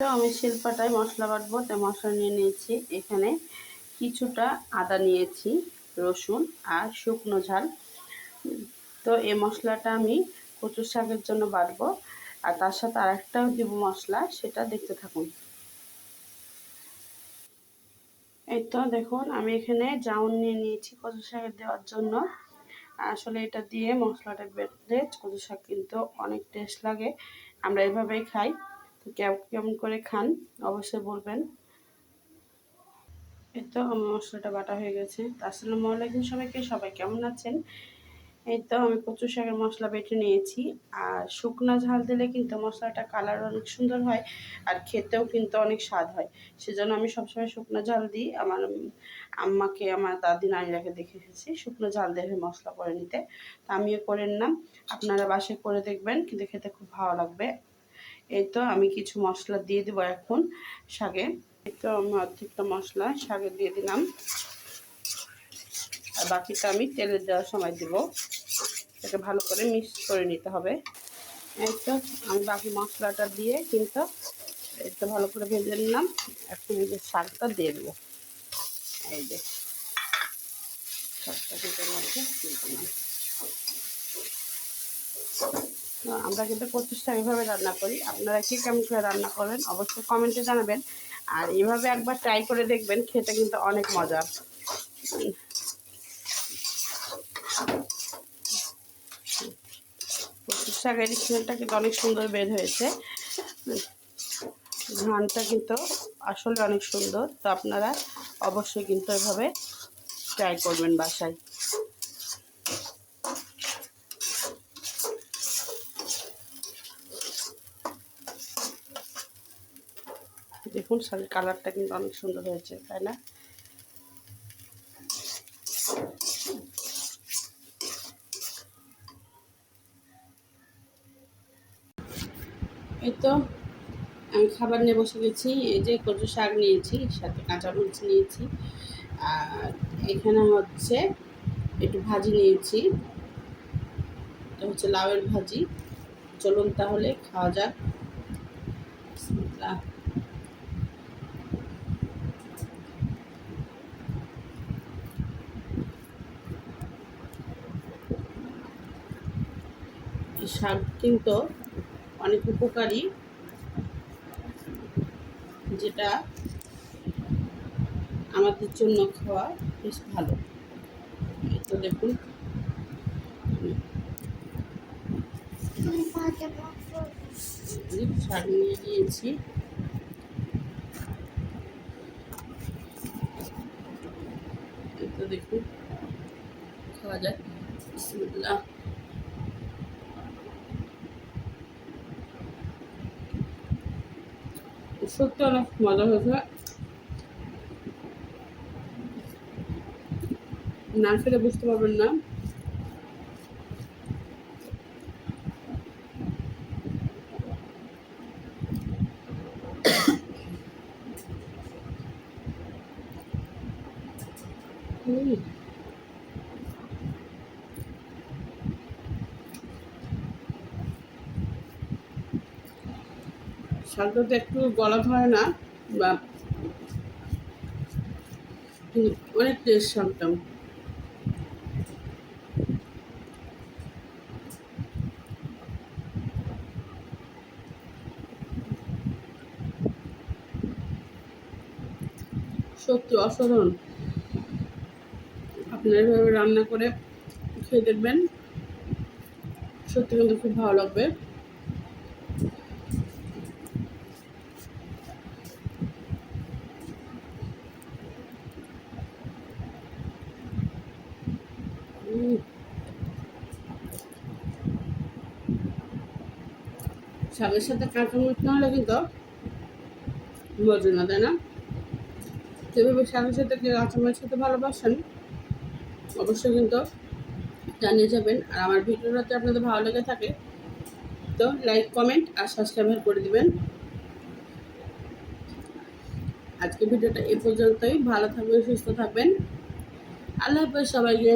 তো আমি শিলপাটায় মশলা বাটবো, তাই মশলা নিয়ে নিয়েছি। এখানে কিছুটা আদা নিয়েছি, রসুন আর শুকনো ঝাল। তো এই মশলাটা আমি কচু শাকের জন্য বাটবো, আর তার সাথে আরেকটাও দিব মশলা, সেটা দেখতে থাকুন। এই তো দেখুন, আমি এখানে জাউন নিয়ে নিয়েছি কচু শাকে দেওয়ার জন্য। আসলে এটা দিয়ে মশলাটা বেটে কচু শাক কিন্তু অনেক টেস্ট লাগে। আমরা এভাবেই খাই। তো কেমন করে খান অবশ্যই বলবেন। এই তো আমার মশলাটা বাটা হয়ে গেছে। আসসালামু আলাইকুম সবাইকে, সবাই কেমন আছেন? এই তো আমি কচু শাকের মশলা বেটে নিয়েছি। আর শুকনো ঝাল দিলে কিন্তু মশলাটা কালার অনেক সুন্দর হয়, আর খেতেও কিন্তু অনেক স্বাদ হয়। সেজন্য আমি সবসময় শুকনো ঝাল দিই। আমার আম্মাকে, আমার দাদি নানিরাকে দেখে এসেছি শুকনো ঝাল দিয়ে মশলা করে নিতে। তো আমিও করে নিলাম। আপনারা বাসায় করে দেখবেন, কিন্তু খেতে খুব ভালো লাগবে। এই তো আমি কিছু মশলা দিয়ে দেবো এখন শাকে। এই তো আমি অর্ধেকটা মশলা শাকে দিয়ে দিলাম, আর বাকিটা আমি তেলে দেওয়ার সময় দেব। এটাকে ভালো করে মিক্স করে নিতে হবে। এই তো আমি বাকি মশলাটা দিয়ে কিন্তু একটু ভালো করে ভেজে নিলাম। এখন এই যে শাকটা দিয়ে দেবো। এই যে শাকটা ভেজের মধ্যে দিয়ে দিলাম। আমরা কিন্তু কচু শাক এভাবে রান্না করি। আপনারা কি কেমন করে রান্না করেন অবশ্যই কমেন্টে জানাবেন। আর এভাবে একবার ট্রাই করে দেখবেন, খেতে কিন্তু অনেক মজা। কচু শাকের স্মেলটা কিন্তু অনেক সুন্দর বের হয়েছে। ঘ্রাণটা কিন্তু আসলে অনেক সুন্দর। তো আপনারা অবশ্যই কিন্তু এভাবে ট্রাই করবেন বাসায়। দেখুন শাকের কালারটা কিন্তু অনেক সুন্দর হয়েছে, তাই না? এই তো আমি খাবার নিয়ে বসে গেছি। এই যে কচু শাক নিয়েছি, সাথে কাঁচামরিচ নিয়েছি, আর এখানে হচ্ছে একটু ভাজি নিয়েছি। এটা হচ্ছে লাউয়ের ভাজি। চলুন তাহলে খাওয়া যাক। বিসমিল্লাহ। এই শাক কিন্তু অনেক উপকারী, যেটা আমাদের জন্য খাওয়া বেশ ভালো। এই তো দেখুন, শাক নিয়ে নিয়েছি। এই তো দেখুন, খাওয়া যাক। বিসমিল্লাহ। সত্যি অনেক মজা হয়েছে। না খেলে বুঝতে পারবেন না। শাকটা তো একটু গলা ধরে না, বা অনেক টেস্ট শাকটা। সত্যি অসাধারণ। আপনারা এভাবে রান্না করে খেয়ে দেখবেন, সত্যি কিন্তু খুব ভালো লাগবে। শাকের সাথে কাঁচামরিচ না হলে কিন্তু বোঝে না, তাই না? যেভাবে শাকের সাথে কাঁচামরিচ খেতে ভালোবাসেন অবশ্যই কিন্তু জানিয়ে যাবেন। আর আমার ভিডিওটা যদি আপনাদের ভালো লেগে থাকে তো লাইক, কমেন্ট আর সাবস্ক্রাইব করে দিবেন। আজকে ভিডিওটা এ পর্যন্তই। ভালো থাকবেন, সুস্থ থাকবেন। আল্লাহ হাফেজ সবাইকে।